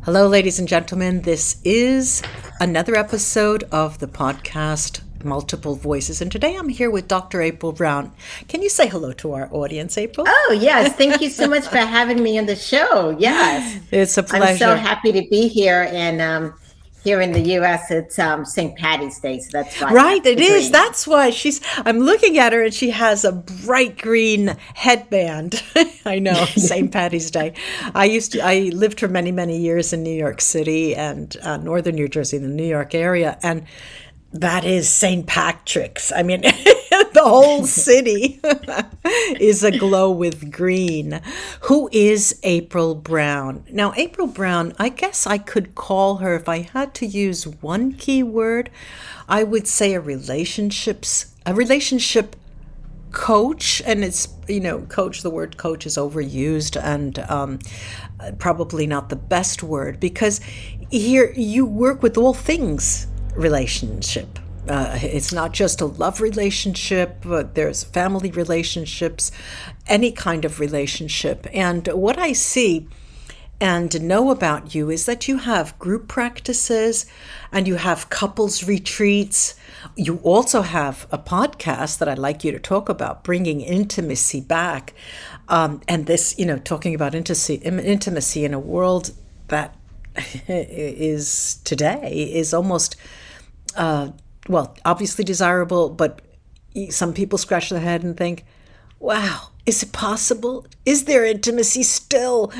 Hello, ladies and gentlemen. This is another episode of the podcast Multiple Voices. And today I'm here with Dr. April Brown. Can you say hello to our audience, April? Oh, yes. Thank you so much for having me on the show. Yes. It's a I'm so pleasure. happy to be here. And here in the U.S., it's St. Patty's Day. So that's why I have Right, it the is. green. That's why I'm looking at her and she has a bright green headband. I know, St. Patty's Day. I lived for many, many years in New York City and northern New Jersey, in the New York area. And that is St. Patrick's. I mean, the whole city is aglow with green. Who is April Brown? Now, April Brown, I guess I could call her, if I had to use one key word, I would say a relationship coach. And it's, coach, the word coach is overused and probably not the best word, because here you work with all things relationship. It's not just a love relationship, but there's family relationships, any kind of relationship. And what I see and know about you is that you have group practices and you have couples retreats. You also have a podcast that I'd like you to talk about, bringing intimacy back. And this, talking about intimacy in a world that is today is almost obviously desirable, but some people scratch their head and think, wow, is it possible? Is there intimacy still?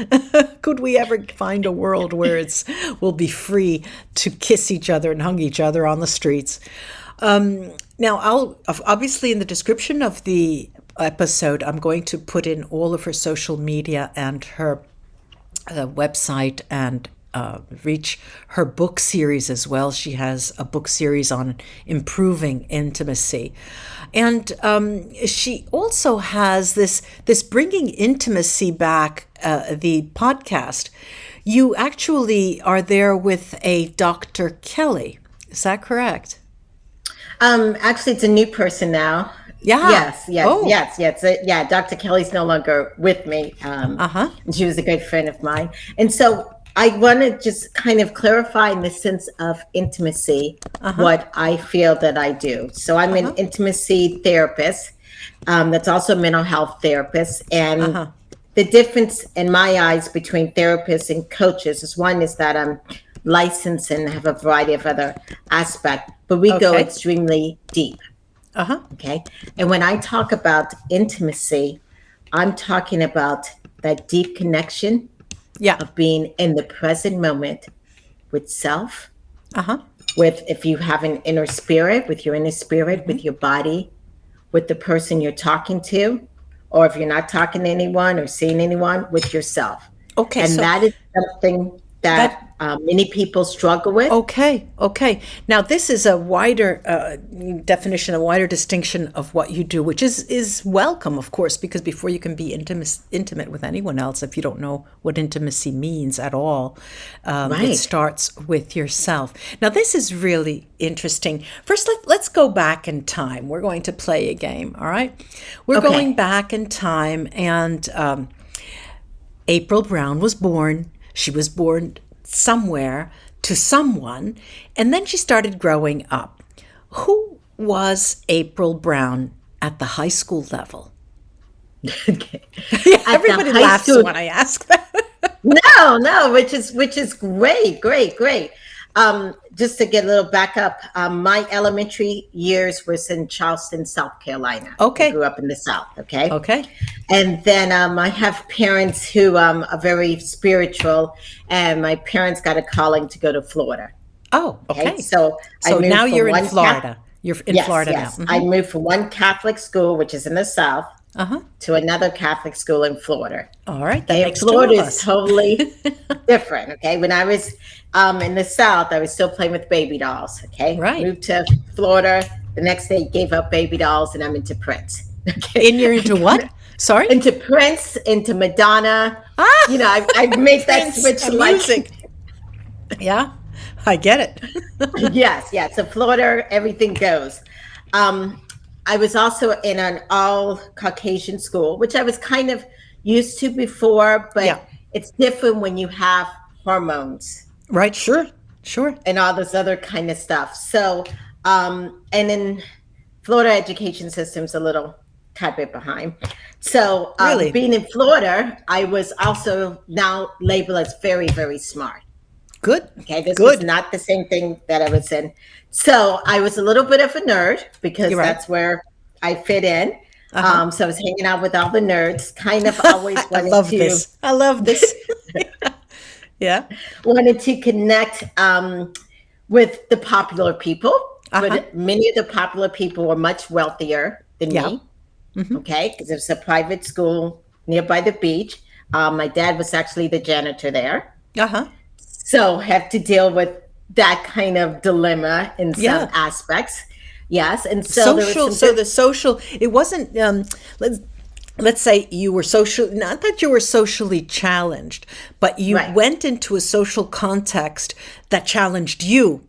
Could we ever find a world where we'll be free to kiss each other and hug each other on the streets? Now, I'll obviously in the description of the episode, I'm going to put in all of her social media and her website and reach her book series as well. She has a book series on improving intimacy. And she also has this bringing intimacy back, the podcast. You actually are there with a Dr. Kelly. Is that correct? Actually, it's a new person now. Yeah. Yes. Dr. Kelly's no longer with me. And she was a good friend of mine. And so I want to just kind of clarify in the sense of intimacy what I feel that I do. So I'm an intimacy therapist. That's also a mental health therapist. And the difference in my eyes between therapists and coaches is that I'm licensed and have a variety of other aspects, but we go extremely deep. Okay. And when I talk about intimacy, I'm talking about that deep connection of being in the present moment with self, with if you have an inner spirit, with your inner spirit, with your body, with the person you're talking to, or if you're not talking to anyone or seeing anyone, with yourself. Okay. And so that is something that many people struggle with. Okay. Now, this is a wider definition, a wider distinction of what you do, which is welcome, of course, because before you can be intimate with anyone else, if you don't know what intimacy means at all, it starts with yourself. Now, this is really interesting. First, let's go back in time. We're going to play a game, all right? We're going back in time, and April Brown was born. She was born somewhere to someone, and then she started growing up. Who was April Brown at the high school level? Everybody laughs when I ask that. No, which is great. Just to get a little back up, my elementary years was in Charleston, South Carolina. Okay. I grew up in the South. Okay. And then I have parents who are very spiritual, and my parents got a calling to go to Florida. Oh, okay. So now you're in Florida. You're in Florida now. Mm-hmm. I moved from one Catholic school, which is in the South, to another Catholic school in Florida. All right. Florida is totally different. Okay. When I was in the South, I was still playing with baby dolls. Okay. Right. Moved to Florida. The next day, gave up baby dolls, and I'm into Prince. Okay. And you're into what? Sorry? Into Prince, into Madonna. I made that switch to music. Yeah, I get it. Yes. So Florida, everything goes. I was also in an all Caucasian school, which I was kind of used to before, but it's different when you have hormones Right. Sure. Sure. and all this other kind of stuff. So, and in Florida education system's a little tad bit behind. So, Really? being in Florida, I was also now labeled as very, very smart. Good. Okay, this was Good. not the same thing that I was in. So I was a little bit of a nerd because You're right. that's where I fit in. So I was hanging out with all the nerds, kind of always I wanted love to this. I love this. Yeah. wanted to connect with the popular people. But many of the popular people were much wealthier than Yeah. me. Okay, because it was a private school nearby the beach. My dad was actually the janitor there. Uh-huh. So have to deal with that kind of dilemma in some Yeah. aspects. Yes. And so there was Social. some So the social. It wasn't. Let's say you were social. Not that you were socially challenged, but you Right. went into a social context that challenged you.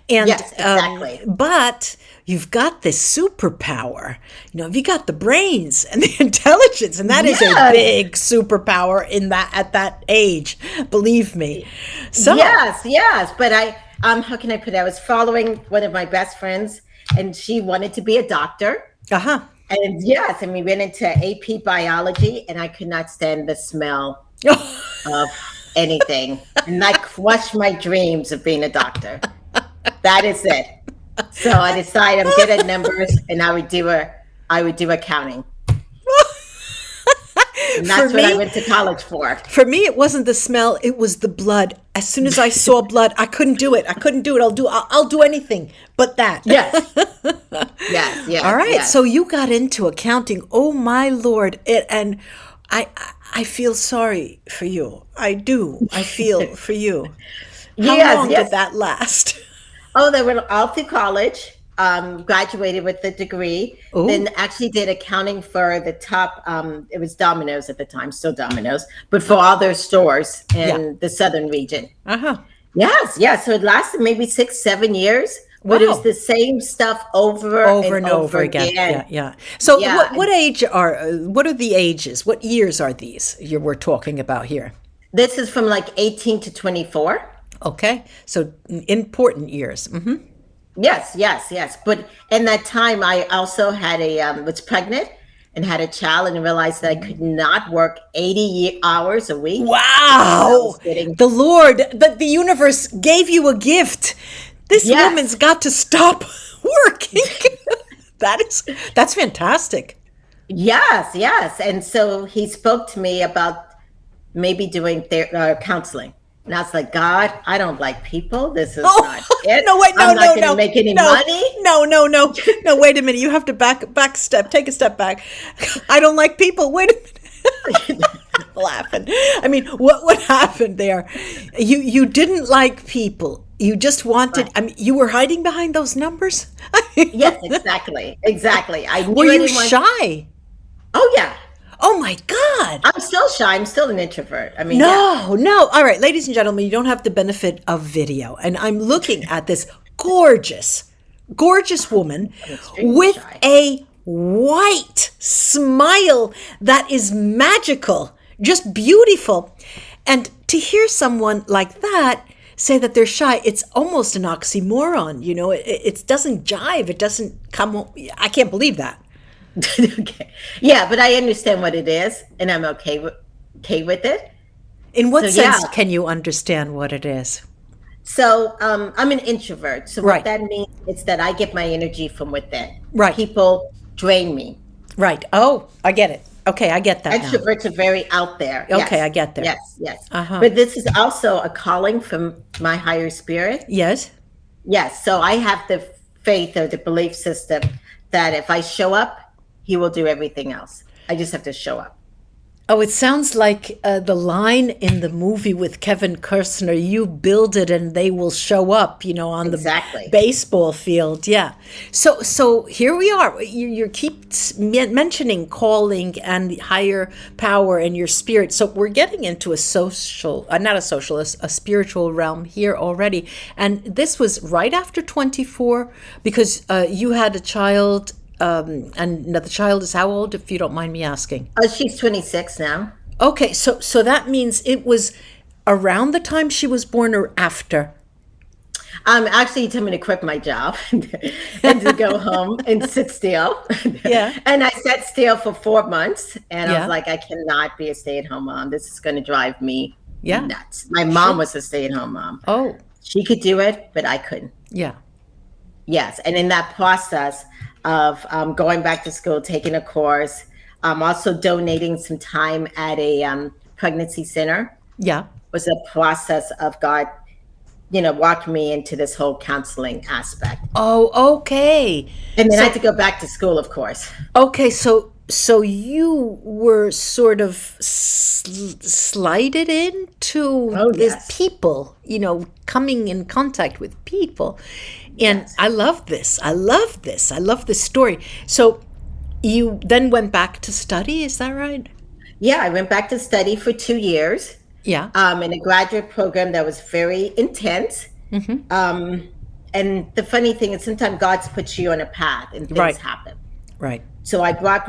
And Yes, exactly. but you've got this superpower. You got the brains and the intelligence, and that is a Yes. big superpower in that at that age. Believe me. So Yes. But how can I put it? I was following one of my best friends and she wanted to be a doctor. uh-huh. And yes, and we went into AP biology and I could not stand the smell of anything. And I crushed my dreams of being a doctor. That is it. So I decided I'm good at numbers and I would do accounting. And that's what I went to college for. For me, it wasn't the smell; it was the blood. As soon as I saw blood, I couldn't do it. I'll do anything but that. Yes. Yes. All right. Yes. So you got into accounting. Oh my Lord! And I feel sorry for you. I do. I feel for you. How long did that last? Oh, they were all through college. Graduated with a degree. Ooh. Then actually did accounting for the top. It was Domino's at the time, still Domino's, but for all their stores in the southern region. Uh-huh. Yes. So it lasted maybe 6-7 years, but it was the same stuff over and over again. Yeah. So what age what are the ages? What years are these we're talking about here? This is from like 18 to 24. Okay. So important years. Mm-hmm. Yes. But in that time, I also had was pregnant and had a child and realized that I could not work 80 hours a week. Wow. The Lord, the universe gave you a gift. This woman's got to stop working. That's fantastic. Yes. And so he spoke to me about maybe doing counseling. And I was like, God, I don't like people. This is not it. No, wait, I'm not going to make any money. No. No, wait a minute. You have to take a step back. I don't like people. Wait a minute. Laughing. I mean, what happened there? You didn't like people. You just wanted, I mean, you were hiding behind those numbers? Yes, exactly. I knew Were you shy? Oh, yeah. Oh my God. I'm still shy. I'm still an introvert. I mean, No. All right, ladies and gentlemen, you don't have the benefit of video. And I'm looking at this gorgeous woman with a white smile that is magical, just beautiful. And to hear someone like that say that they're shy, it's almost an oxymoron. It doesn't jive. It doesn't come. I can't believe that. Okay. Yeah, but I understand what it is, and I'm okay with it. In what sense can you understand what it is? So I'm an introvert. So what that means is that I get my energy from within. Right. People drain me. Right. Oh, I get it. Okay, I get that. Extroverts are very out there. Okay, I get there. Yes. Uh-huh. But this is also a calling from my higher spirit. Yes. Yes. So I have the faith or the belief system that if I show up, he will do everything else. I just have to show up. Oh, it sounds like the line in the movie with Kevin Costner, you build it and they will show up, on the baseball field. Yeah. So here we are. You keep mentioning calling and higher power and your spirit. So we're getting into a spiritual realm here already. And this was right after 24 because you had a child. And the child is how old, if you don't mind me asking? She's 26 now. Okay, so that means it was around the time she was born or after? Actually, he told me to quit my job and to go home and sit still. Yeah. And I sat still for 4 months, and I was Yeah. like, I cannot be a stay-at-home mom. This is going to drive me Yeah. nuts. My mom was a stay-at-home mom. Oh, She could do it, but I couldn't. yeah. Yes, and in that process of going back to school, taking a course, also donating some time at a pregnancy center Yeah. was a process of God, walking me into this whole counseling aspect. Oh, okay. And then I So, had to go back to school, of course. okay, so you were sort of slided into Oh, this yes. people, coming in contact with people. And Yes. I love this. I love this. I love this story. So you then went back to study, is that right? Yeah, I went back to study for 2 years Yeah. in a graduate program that was very intense. And the funny thing is sometimes God's puts you on a path and things Right. happen. Right. So I brought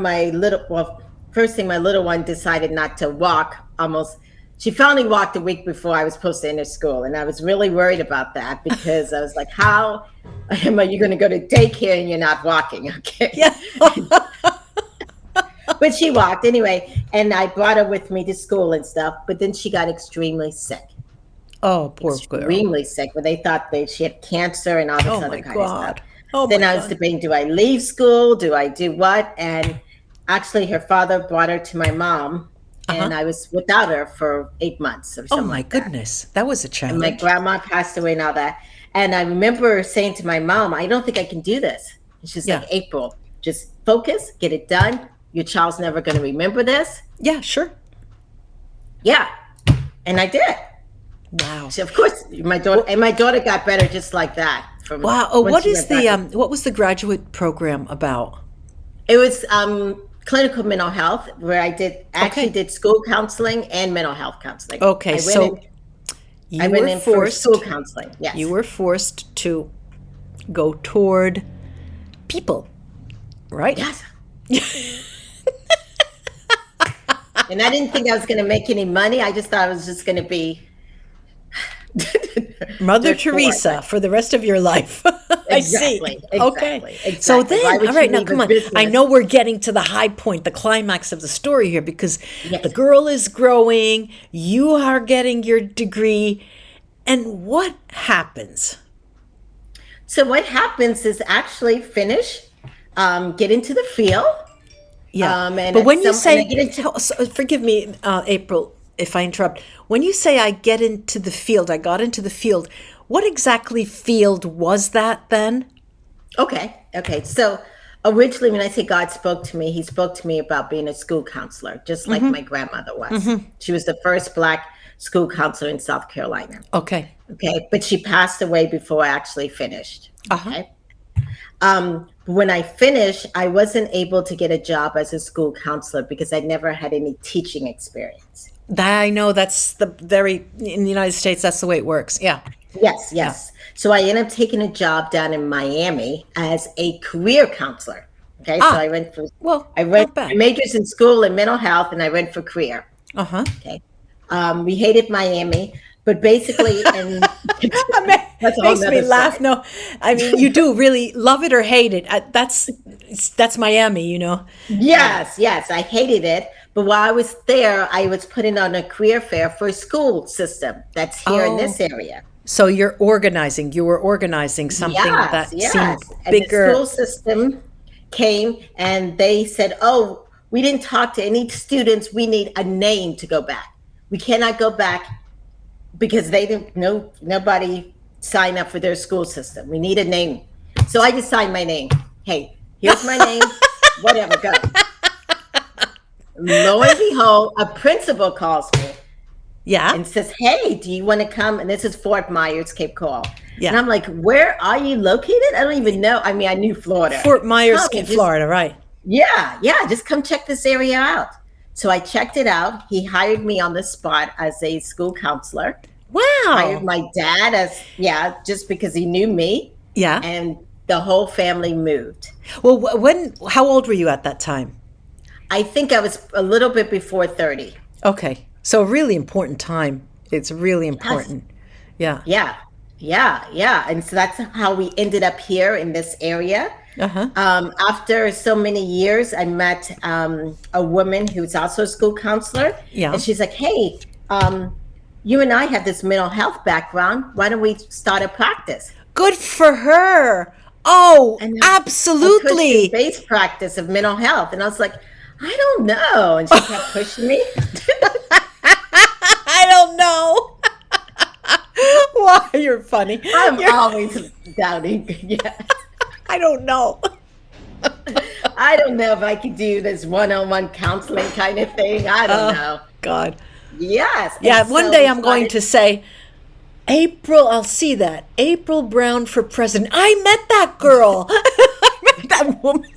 first thing, my little one decided not to walk almost. She finally walked a week before I was supposed to enter school. And I was really worried about that because I was like, how are you going to go to daycare and you're not walking? Okay. Yeah. But she walked anyway. And I brought her with me to school and stuff. But then she got extremely sick. Oh, poor girl. Extremely sick. But they thought she had cancer and all this Oh other my kind of stuff. God. Oh Then my I was God. debating, do I leave school? Do I do what? And actually, her father brought her to my mom, and I was without her for 8 months or Oh something my like that. goodness. That was a And my challenge. grandma passed away and all that. And I remember saying to my mom, I don't think I can do this. And she's Yeah. like, April, just focus, get it done. Your child's never going to remember this. Yeah, sure. Yeah. And I did. Wow. So of course, my daughter got better just like that. Wow. Oh, when what she is went back what was the graduate program about? It was clinical mental health, where I did school counseling and mental health counseling. Okay, so I went in for school counseling. Yes, you were forced to go toward people, right? Yes. And I didn't think I was going to make any money. I just thought I was just going to be Mother Teresa for the rest of your life. I see. Okay. Exactly. So then, Why would all right, you now leave come a on. business? I know we're getting to the high point, the climax of the story here, because Yes. the girl is growing, you are getting your degree, and what happens? So what happens is actually finish, get into the field. Yeah. And But when you and say, I get into, forgive me, April, if I interrupt. When you say I got into the field, what exactly field was that then? okay. So originally, when I say God spoke to me, he spoke to me about being a school counselor, just like my grandmother was. She was the first Black school counselor in South Carolina. Okay. Okay. But she passed away before I actually finished. Okay. When I finished, I wasn't able to get a job as a school counselor because I never had any teaching experience. I know that's in the United States, that's the way it works. Yeah. Yes. So I ended up taking a job down in Miami as a career counselor. Okay. So I went for, not bad. majors in school and mental health, and I went for career. Uh-huh. Okay. We hated Miami, but basically, and That makes me laugh. No, I mean, you do really love it or hate it. That's Miami, Yes, I hated it. But while I was there, I was putting on a career fair for a school system that's here in this area. So you were organizing something that seemed And bigger. the school system came and they said, oh, we didn't talk to any students. We need a name to go back. We cannot go back because they didn't know, nobody signed up for their school system. We need a name. So I just signed my name. Hey, here's my name. Whatever, go. Lo and behold, a principal calls me. Yeah. And says, hey, do you want to come? And this is Fort Myers, Cape Coral. Yeah. And I'm like, where are you located? I don't even know. I mean, I knew Florida. Fort Myers, Florida, right? Yeah. Just come check this area out. So I checked it out. He hired me on the spot as a school counselor. Wow. Hired my dad just because he knew me. Yeah. And the whole family moved. Well, how old were you at that time? I think I was a little bit before 30. Okay. So a really important time It's really Yes. important. Yeah. Yeah. Yeah. Yeah. And so that's how we ended up here in this area. Uh-huh. After so many years, I met a woman who's also a school counselor, Yeah. and she's like, "Hey, you and I have this mental health background. Why don't we start a practice?" Good for her. Oh, And a absolutely. Christian-based practice of mental health. And I was like, "I don't know." And she kept pushing me. I don't know. Why, you're funny. I'm You're, always doubting. Yeah. I don't know. I don't know if I could do this one-on-one counseling kind of thing. I don't know. God. Yes. Yeah, And one so day we I'm going started. to say, April, I'll see that. April Brown for president. I met that girl. I met that woman.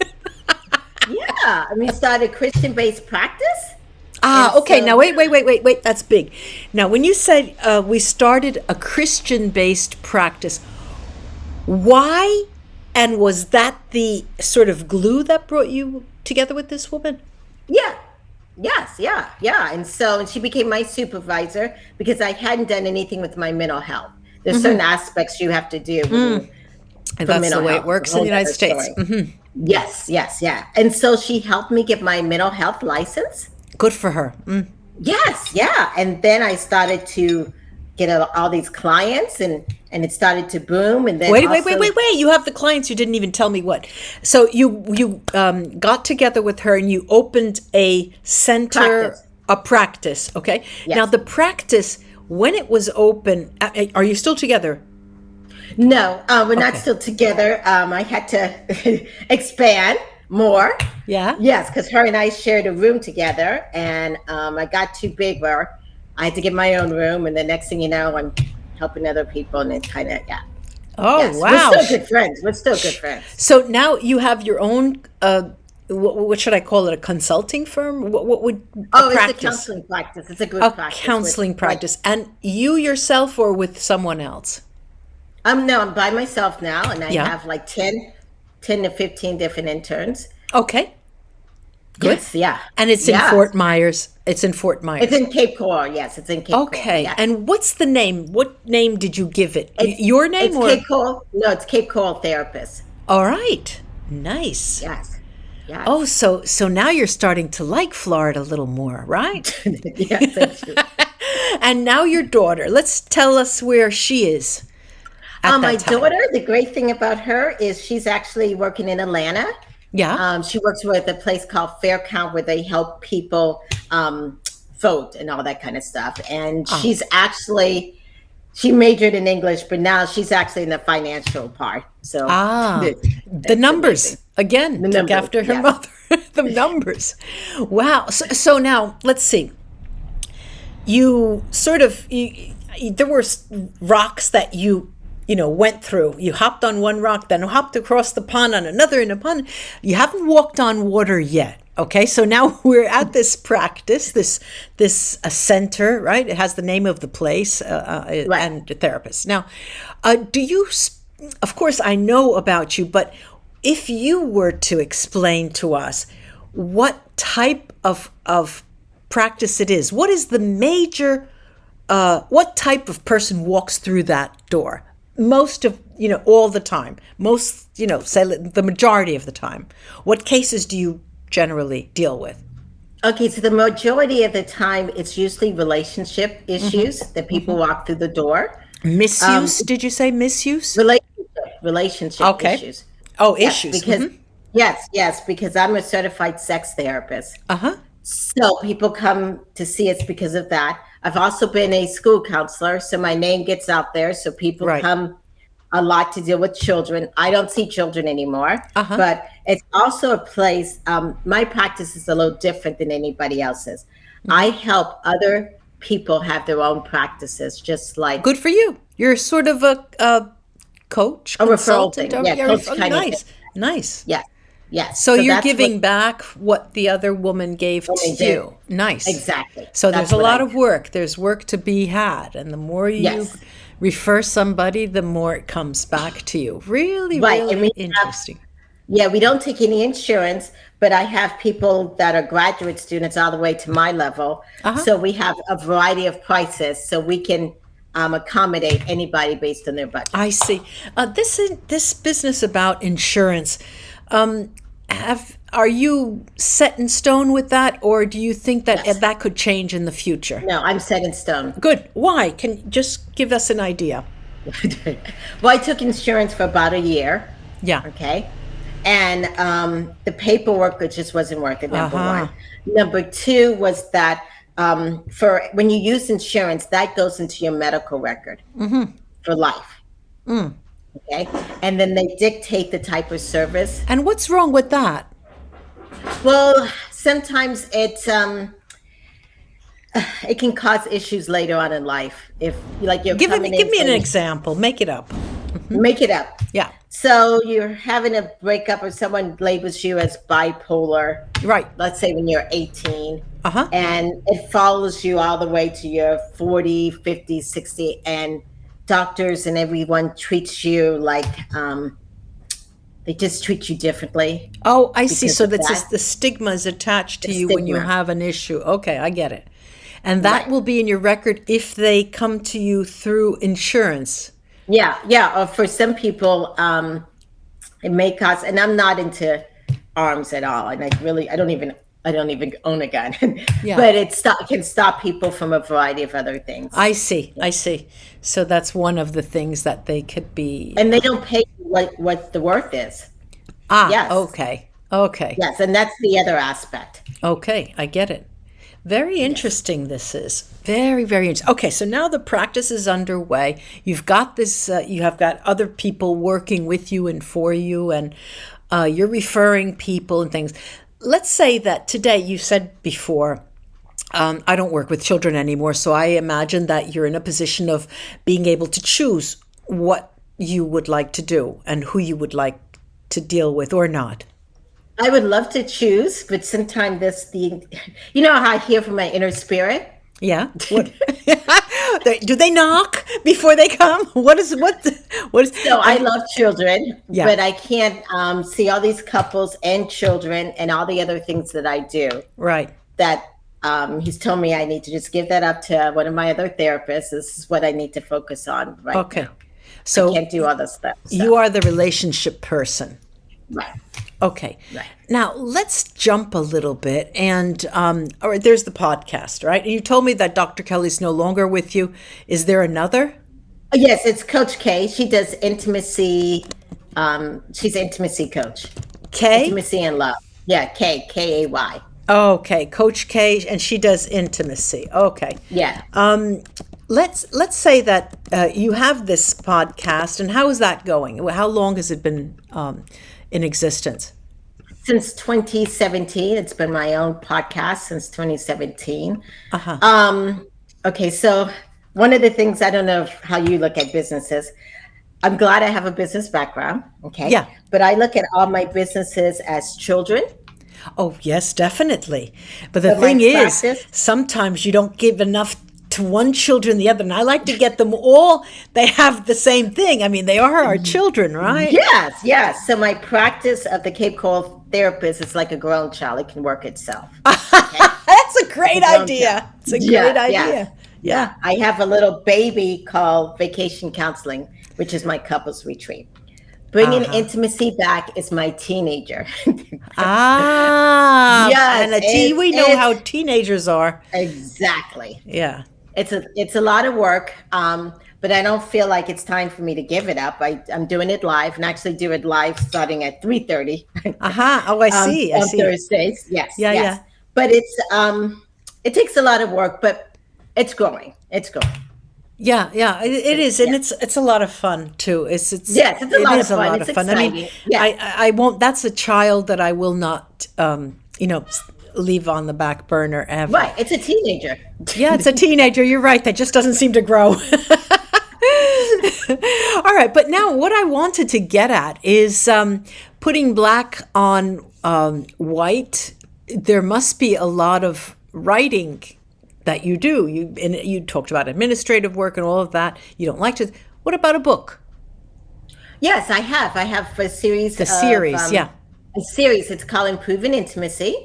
Yeah, and we started Christian-based practice. And Ah, okay. so, Now, wait. That's big. Now, when you said we started a Christian-based practice, why? And was that the sort of glue that brought you together with this woman? yeah, yes, yeah, yeah. And she became my supervisor because I hadn't done anything with my mental health. There's certain aspects you have to do And for that's the mental way it health. It's a works in the whole United other States. story. Yes, yes, yeah. And so she helped me get my mental health license. Good for her. Yes, yeah. And then I started to get all these clients, and it started to boom. And then Wait. You have the clients. You didn't even tell me what. So you got together with her and you opened a center, Practice. a practice. Okay. Yes. Now the practice, when it was open, are you still together? No, we're not Okay. still together. I had to expand more. Yeah. Yes, because her and I shared a room together, and I got too big where I had to get my own room. And the next thing you know, I'm helping other people, and it kind of, yeah. Oh, Yes, wow. we're still good friends. We're still good friends. So now you have your own. What should I call it? A consulting firm? What would Oh, a it's a practice? counseling practice. It's a group A practice. counseling Like, practice, and you yourself or with someone else? no, I'm by myself now, and I Yeah. have like 10 to 15 different interns. Okay. Good. Yes, yeah. And it's in Yeah. Fort Myers. It's in Fort Myers. It's in Cape Coral. Yes, it's in Cape Coral. Okay. Yeah. And what's the name? What name did you give it? It's, Your name it's or? Cape Coral. No, it's Cape Coral Therapist. All right. Nice. Yes. Yes. Oh, so now you're starting to like Florida a little more, right? Yes, that's true. And now your daughter. Let's tell us where she is at My that time. daughter, the great thing about her is she's actually working in Atlanta. Yeah. She works with a place called Fair Count where they help people vote and all that kind of stuff. And she majored in English, but now she's actually in the financial part. So The that's numbers amazing. again. The Took numbers, after her yes. mother. The numbers. Wow. So now let's see. You sort of there were rocks that you went through. You hopped on one rock, then hopped across the pond on another in a pond. You haven't walked on water yet. Okay, so now we're at this practice, this center, right? It has the name of the place and the therapist. Now, do you? Of course, I know about you, but if you were to explain to us what type of practice it is, what is the major? What type of person walks through that door? Most of all the time. Most say the majority of the time. What cases do you generally deal with? Okay, so the majority of the time, it's usually relationship issues that people walk through the door. Misuse? Did you say misuse? Relationship Okay. issues. Oh, Yes, issues. because yes, because I'm a certified sex therapist. Uh-huh. So people come to see us because of that. I've also been a school counselor, so my name gets out there. So people Right. come a lot to deal with children. I don't see children anymore, Uh-huh. but it's also a place. My practice is a little different than anybody else's. I help other people have their own practices, just like Good for you. You're sort of a coach, a referral consultant. thing. Yeah, coach kind of Nice, thing. nice. Yes, yes. So you're that's giving what- back what the other woman gave to Woman did. you. Nice. Exactly. So That's there's a what lot I of work. There's work to be had. And the more you Yes. refer somebody, the more it comes back to you. Really, Right, really and we have- interesting. Yeah, we don't take any insurance, but I have people that are graduate students all the way to my level. Uh-huh. So we have a variety of prices, so we can accommodate anybody based on their budget. I see. This business about insurance, um, are you set in stone with that, or do you think that Yes. that could change in the future? No, I'm set in stone. Good. Why? Can you just give us an idea? Well, I took insurance for about a year. Yeah. Okay. And the paperwork, it just wasn't worth it, number one. Number two was that for when you use insurance, that goes into your medical record for life. Okay. And then they dictate the type of service. And what's wrong with that? Well, sometimes it can cause issues later on in life. If like you're Give coming me an saying, example. Make it up. make it up. Yeah. So you're having a breakup or someone labels you as bipolar. Right. Let's say when you're 18. Uh-huh. And it follows you all the way to your 40, 50, 60. And doctors and everyone treats you like they just treat you differently. Oh, I see. because So of that's that. just the stigma is attached to The you when you stigma. have an issue. Okay, I get it. And that Right. will be in your record if they come to you through insurance. Yeah, yeah. Or for some people, it may cause, and I'm not into arms at all. And I don't even own a gun. Yeah. But it can stop people from a variety of other things. I see. I see. So that's one of the things that they could be. And they don't pay what the worth is. Ah, yes. okay. Okay. Yes, and that's the other aspect. Okay, I get it. Very interesting this is. Very, very interesting. Okay, so now the practice is underway. You've got this, you have got other people working with you and for you, and you're referring people and things. Let's say that today, you said before, I don't work with children anymore, so I imagine that you're in a position of being able to choose what you would like to do and who you would like to deal with or not. I would love to choose, but sometimes you know how I hear from my inner spirit? Yeah. What? Do they knock before they come? What is? So I love children, Yeah. but I can't see all these couples and children and all the other things that I do Right. that he's told me I need to just give that up to one of my other therapists. This is what I need to focus on right Okay. now. So Can't do other stuff. you are the relationship person. Right. Okay. Right. Now let's jump a little bit, and all right, there's the podcast, right? And you told me that Dr. Kelly's no longer with you. Is there another? Yes, it's Coach K. She does intimacy. She's an intimacy coach. K? Intimacy and love. Yeah, Kay. Okay, Coach K, and she does intimacy. Okay. Yeah. Let's say that you have this podcast, and how is that going? How long has it been in existence? Since 2017, it's been my own podcast since 2017. Okay, so one of the things, I don't know how you look at businesses. I'm glad I have a business background. Okay. Yeah. But I look at all my businesses as children. Oh, yes, definitely. But the But my thing is, practice- sometimes you don't give enough to one children the other. And I like to get them all. They have the same thing. I mean, they are our children, right? Yes. So my practice of the Cape Coral therapist is like a grown child. It can work itself. That's a great Grown idea. child. It's a Yeah, great yeah. idea. Yeah. I have a little baby called Vacation Counseling, which is my couples retreat. Bringing intimacy back is my teenager. Ah, Yes, and we know how teenagers are. Exactly. Yeah. It's a lot of work, but I don't feel like it's time for me to give it up. I'm doing it live, and actually do it live starting at 3:30. Oh, I see. I on see. Thursdays. Yes. Yeah, yes. yeah. But it takes a lot of work, but it's growing. It's growing. Yeah, it is, and it's a lot of fun too. Yes, it's a lot of fun. It's I mean, exciting. Yeah. I won't. That's a child that I will not, leave on the back burner ever. Right. It's a teenager. Yeah, it's a teenager. You're right. That just doesn't seem to grow. All right, but now what I wanted to get at is putting black on white. There must be a lot of writing that you do. You talked about administrative work and all of that. You don't like to. What about a book? Yes, I have. I have a series The of series, yeah. a series. It's called Improving Intimacy,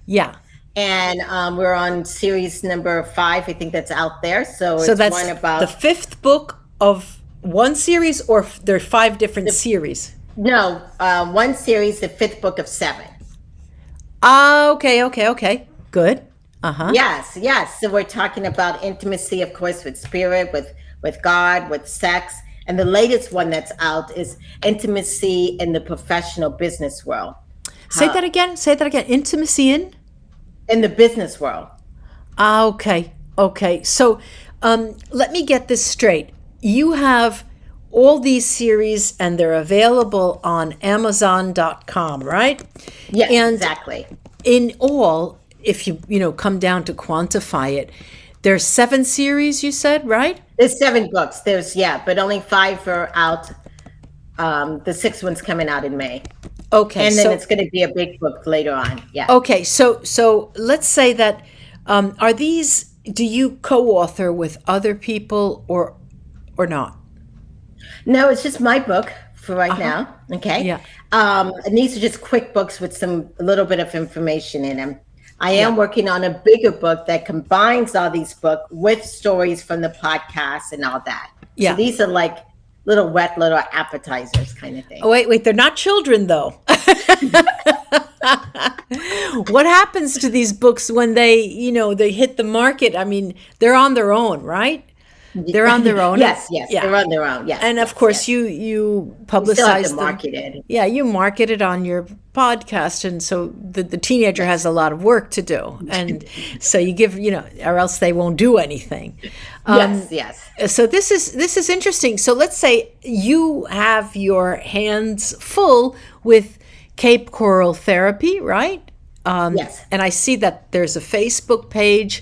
Yeah. and we're on series number 5. I think that's out there. So So it's one that's the about fifth book of one series, or there are 5 different the series? no one series, the 5th book of 7. Ah, okay, okay, okay. Good. Uh-huh. Yes, yes. So we're talking about intimacy, of course, with spirit, with God, with sex, and the latest one that's out is intimacy in the professional business world. Say that How again. Say that again. Intimacy in? in the business world. Ah, okay. Okay. So, let me get this straight. You have all these series and they're available on Amazon.com, right? Yes, And exactly. in all, if you come down to quantify it, there's 7 series, you said, right? There's 7 books. There's but only 5 are out. The 6th one's coming out in May, Okay. and then So it's going to be a big book later on. Yeah. okay, so let's say that are these do you co-author with other people or not? No, it's just my book for right Uh-huh. now. Okay. Yeah. And these are just quick books with a little bit of information in them. I Yeah. am working on a bigger book that combines all these books with stories from the podcast and all that. So Yeah. these are like little appetizers kind of Oh, thing. wait, they're not children though. What happens to these books when they hit the market? I mean, they're on their own, right? They're on their own, and Yes, yes, yeah. they're on their own. Yes, And of yes, course, yes. you We still have to publicize them. market it. Yeah, you market it on your podcast, and so the teenager has Yes. a lot of work to do, and so you give or else they won't do anything. Yes, yes. So this is interesting. So let's say you have your hands full with Cape Coral Therapy, right? Yes. And I see that there's a Facebook page,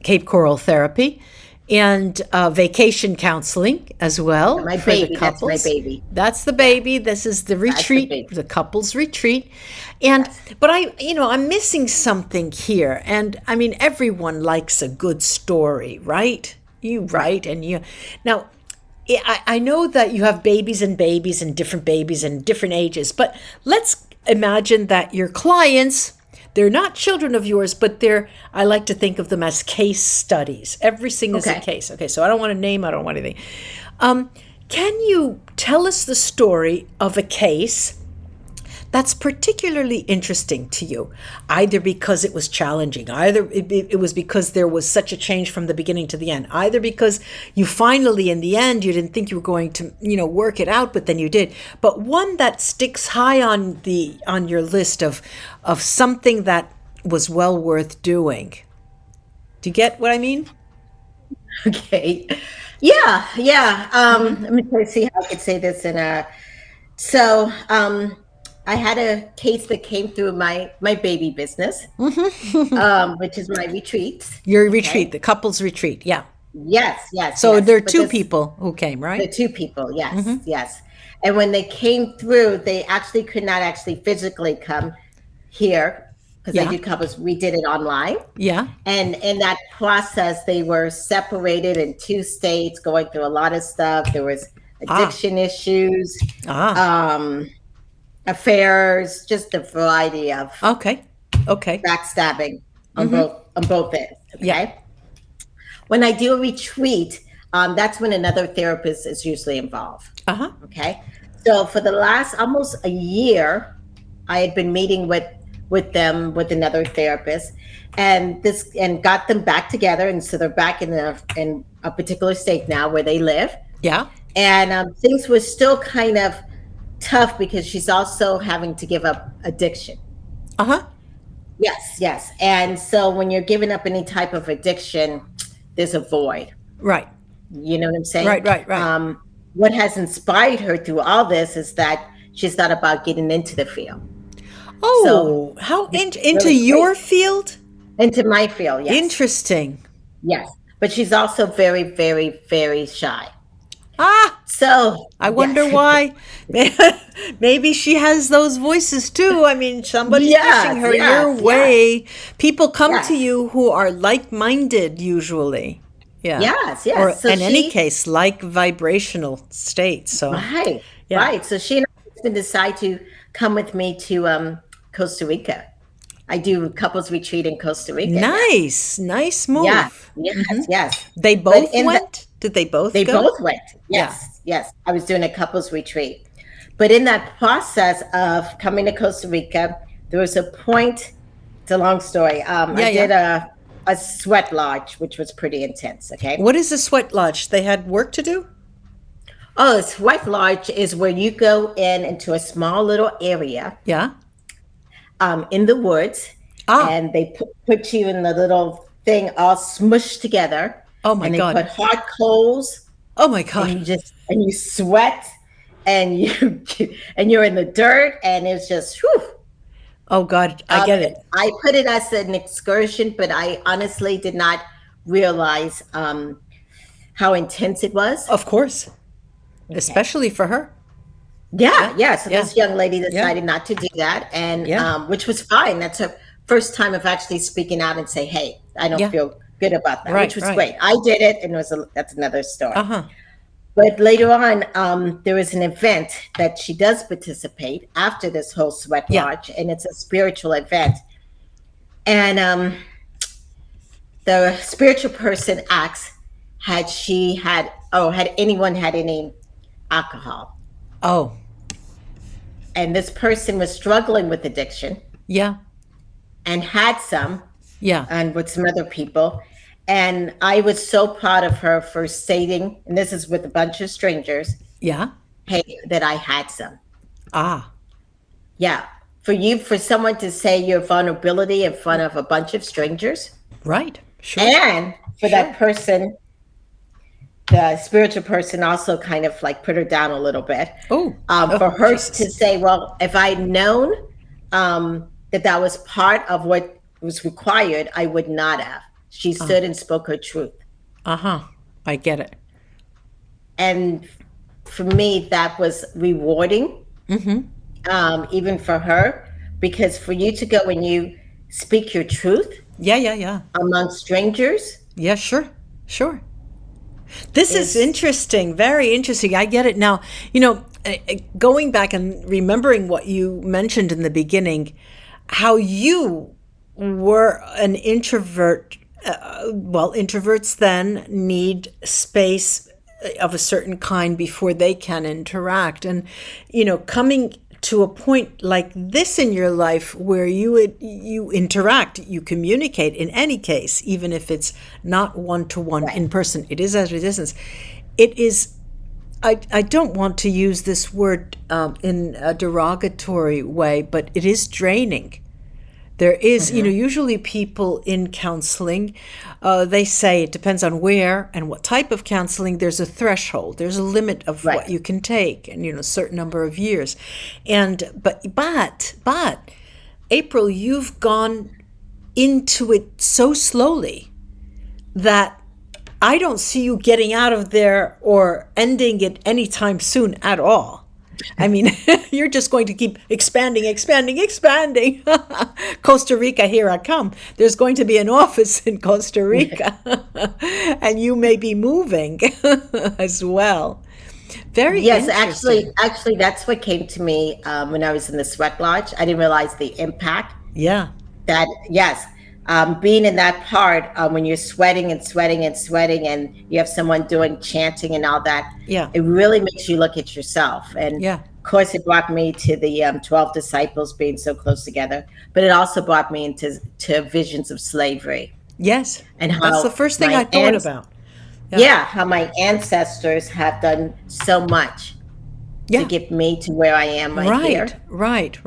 Cape Coral Therapy, and vacation counseling as well My for the baby, that's my couples. baby. That's the baby. This is the That's the retreat, baby. the couples retreat. And Yes. but I'm missing something here. And I mean, everyone likes a good story, right? You write and you now I know that you have babies and different babies and different ages, but let's imagine that your clients, they're not children of yours, but I like to think of them as case studies. Everything is a Okay. case. Okay, so I don't want to name, I don't want anything. Can you tell us the story of a case that's particularly interesting to you, either because it was challenging, either it was because there was such a change from the beginning to the end, either because you finally, in the end, you didn't think you were going to, work it out, but then you did. But one that sticks high on your list of something that was well worth doing. Do you get what I mean? Okay. Yeah, yeah. Let me try to see how I could say this in a. So, I had a case that came through my baby business, which is my retreats. Your retreat, Okay. the couples retreat. Yeah. Yes, yes, So yes. there are But 2 this, people who came, the right? 2 people. Yes, yes. And when they came through, they actually could not actually physically come here because I Yeah. do couples. We did it online. Yeah. And in that process, they were separated in 2 states, going through a lot of stuff. There was Ah. addiction issues, Ah. um, affairs, just a variety of Okay. Okay. backstabbing on both ends. Yeah. Okay. When I do a retreat, that's when another therapist is usually involved. Uh-huh. Okay. So for the last almost a year, I had been meeting with them with another therapist, and got them back together, and so they're back in a particular state now where they live, Yeah. and things were still kind of tough because she's also having to give up addiction. Uh-huh. Yes, yes, and so when you're giving up any type of addiction, there's a void. Right. You know what I'm saying? Right. What has inspired her through all this is that she's thought about getting into the field. So Oh, how it's into really your great. field? Into my field, yes. Interesting. Yes. But she's also very, very, very shy. Ah, So, I wonder yes. why. Maybe she has those voices too. I mean, somebody's Yes, pushing her yes, your yes, way. People come to yes. you who are like-minded usually. Yeah. Yes, Or yes. So in any she, case, like vibrational state. So, right, yeah. right. So she and her husband decide to come with me to Costa Rica. I do couples retreat in Costa Rica. Yes, Nice. Nice yes, move. yes, yes. They But both in the went? Did they both They go? both went. Yeah. Yes, yes. I was doing a couples retreat. But in that process of coming to Costa Rica, there was a point, it's a long story. I Yeah, yeah. did a sweat lodge, which was pretty intense. Okay. What is a sweat lodge? They had work to do? Oh, a sweat lodge is where you go into a small little area Yeah. in the woods, Ah. and they put you in the little thing all smushed together, Oh my and they God. put hot coals Oh my God. and you sweat and you and you're in the dirt and it's just whew. Oh God. I get it. I put it as an excursion, but I honestly did not realize how intense it was. Of course. Okay. Especially for her. Yeah, Yeah. yeah. So Yeah. this young lady Yeah. decided not to do that, and Yeah. which was fine. That's her first time of actually speaking out and say, "Hey, I don't Yeah. feel good about that," which Right. was Right. great. I did it, and that's another story. Uh-huh. But later on, there was an event that she does participate after this whole sweat Yeah. lodge, and it's a spiritual event. And the spiritual person asks, had anyone had any alcohol? Oh. And this person was struggling with addiction Yeah. and had some, Yeah. and with some other people. And I was so proud of her for stating, and this is with a bunch of strangers, Yeah. hey, that I had some. Ah. Yeah. For someone to say your vulnerability in front of a bunch of strangers, Right. Sure. and for Sure. that person, the spiritual person also kind of like put her down a little bit. Oh. For Oh, her Jesus. to say, well, if I'd known that was part of what was required, I would not have. She stood and spoke her truth. Uh-huh. I get it. And for me, that was rewarding, even for her, because for you to go and you speak your truth Yeah. Yeah. Yeah. among strangers Yeah. Sure. Sure. This is is interesting, very interesting. I get it now. Going back and remembering what you mentioned in the beginning, how you were an introvert. Well, introverts then need space of a certain kind before they can interact. And, coming to a point like this in your life where you interact, you communicate in any case, even if it's not one-to-one in person, it is at a distance. It is, I don't want to use this word in a derogatory way, but it is draining. There is, usually people in counseling, they say it depends on where and what type of counseling. There's a threshold. There's a limit of what you can take, and a certain number of years. And but April, you've gone into it so slowly that I don't see you getting out of there or ending it anytime soon at all. I mean, you're just going to keep expanding. Costa Rica, here I come. There's going to be an office in Costa Rica, and you may be moving as well. Very yes, interesting. actually, that's what came to me when I was in the sweat lodge. I didn't realize the impact Yeah. that, yes, being in that part when you're sweating and sweating and sweating, and you have someone doing chanting and all that, Yeah. it really makes you look at yourself. And Yeah. of course, it brought me to the 12 disciples being so close together, but it also brought me into visions of slavery Yes. and That's the how first thing I thought about. how my ancestors have done so much Yeah. to get me to where I am here. Right.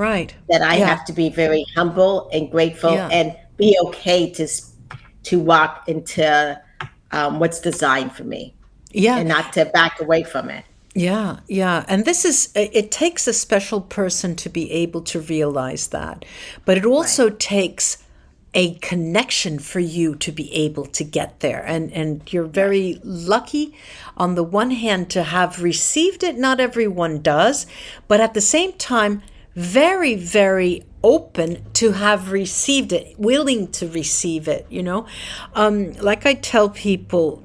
That I Yeah. have to be very humble and grateful Yeah. and be okay to walk into what's designed for me Yeah. and not to back away from it. Yeah, yeah. And it takes a special person to be able to realize that. But it also takes a connection for you to be able to get there. And you're very lucky on the one hand to have received it. Not everyone does. But at the same time, very, very open to have received it, willing to receive it, like I tell people,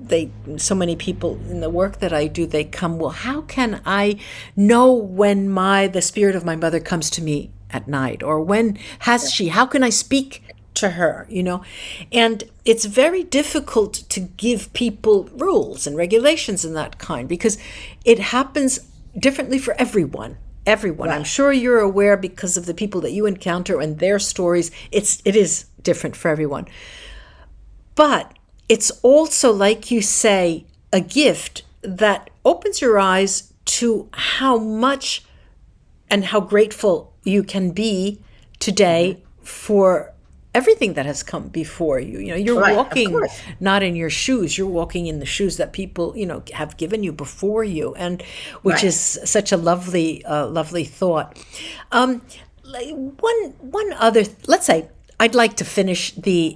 so many people in the work that I do, they come, well, how can I know when the spirit of my mother comes to me at night, or when how can I speak to her, and it's very difficult to give people rules and regulations and that kind, because it happens differently for everyone. Right. I'm sure you're aware, because of the people that you encounter and their stories, it is different for everyone. But it's also, like you say, a gift that opens your eyes to how much and how grateful you can be today for everything that has come before you. You're right, walking not in your shoes, you're walking in the shoes that people, have given you before you, and which right. is such a lovely thought. One other, let's say, I'd like to finish the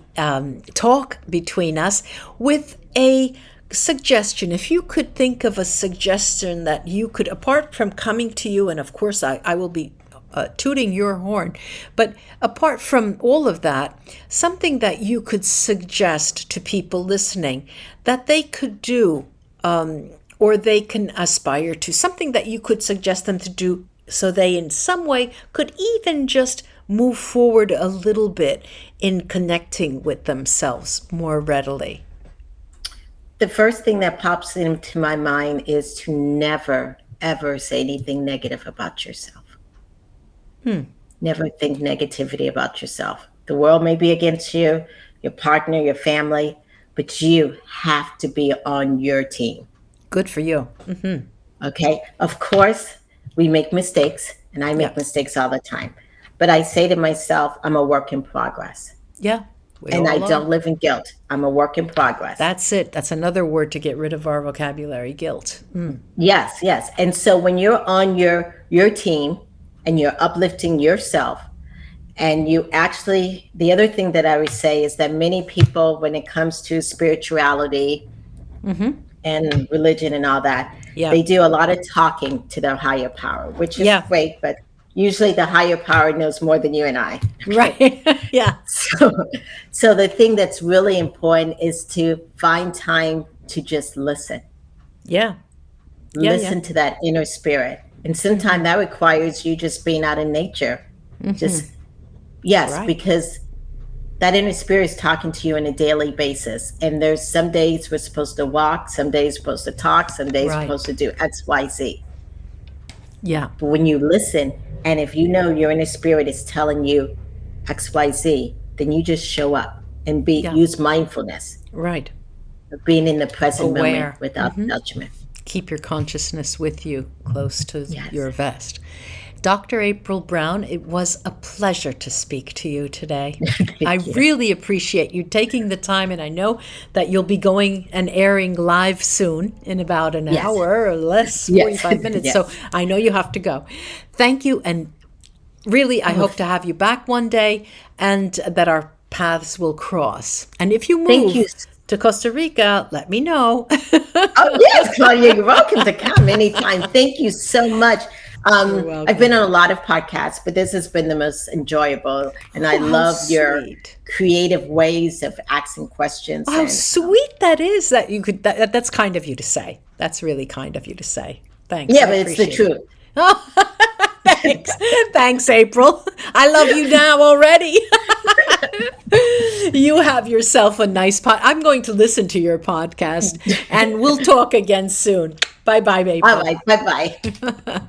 talk between us with a suggestion. If you could think of a suggestion that you could, apart from coming to you, and of course I will be tooting your horn, but apart from all of that, something that you could suggest to people listening that they could do, or they can aspire to, something that you could suggest them to do so they in some way could even just move forward a little bit in connecting with themselves more readily. The first thing that pops into my mind is to never, ever say anything negative about yourself. Never think negativity about yourself. The world may be against you, your partner, your family, but you have to be on your team. Good for you. Okay. Of course, we make mistakes, and I make mistakes all the time. But I say to myself, I'm a work in progress. Yeah. And I don't live in guilt. I'm a work in progress. That's it. That's another word to get rid of our vocabulary, guilt. Yes, yes. And so when you're on your team, and you're uplifting yourself, and you actually, the other thing that I would say is that many people, when it comes to spirituality and religion and all that, they do a lot of talking to their higher power, which is great, but usually the higher power knows more than you and I. Right. Yeah. So the thing that's really important is to find time to just listen. Yeah. Listen to that inner spirit. And sometimes that requires you just being out in nature. Just, because that inner spirit is talking to you on a daily basis. And there's some days we're supposed to walk, some days we're supposed to talk, some days we're supposed to do X, Y, Z. Yeah. But when you listen, and if you know your inner spirit is telling you X, Y, Z, then you just show up and use mindfulness. Right. Being in the present moment without judgment. Keep your consciousness with you, close to your vest. Dr. April Brown, it was a pleasure to speak to you today. I really appreciate you taking the time, and I know that you'll be going and airing live soon in about an hour or less, 45 minutes. So I know you have to go. Thank you, and really I hope to have you back one day, and that our paths will cross. And if you move to Costa Rica, let me know. Oh, yes, Claudia, you're welcome to come anytime. Thank you so much. I've been on a lot of podcasts, but this has been the most enjoyable. And I love your creative ways of asking questions. How sweet that is that you could, that's kind of you to say. That's really kind of you to say. Thanks. Yeah, but it's the truth. Thanks. Thanks, April. I love you now already. You have yourself a nice I'm going to listen to your podcast, and we'll talk again soon. Bye-bye, April. All right. Bye-bye.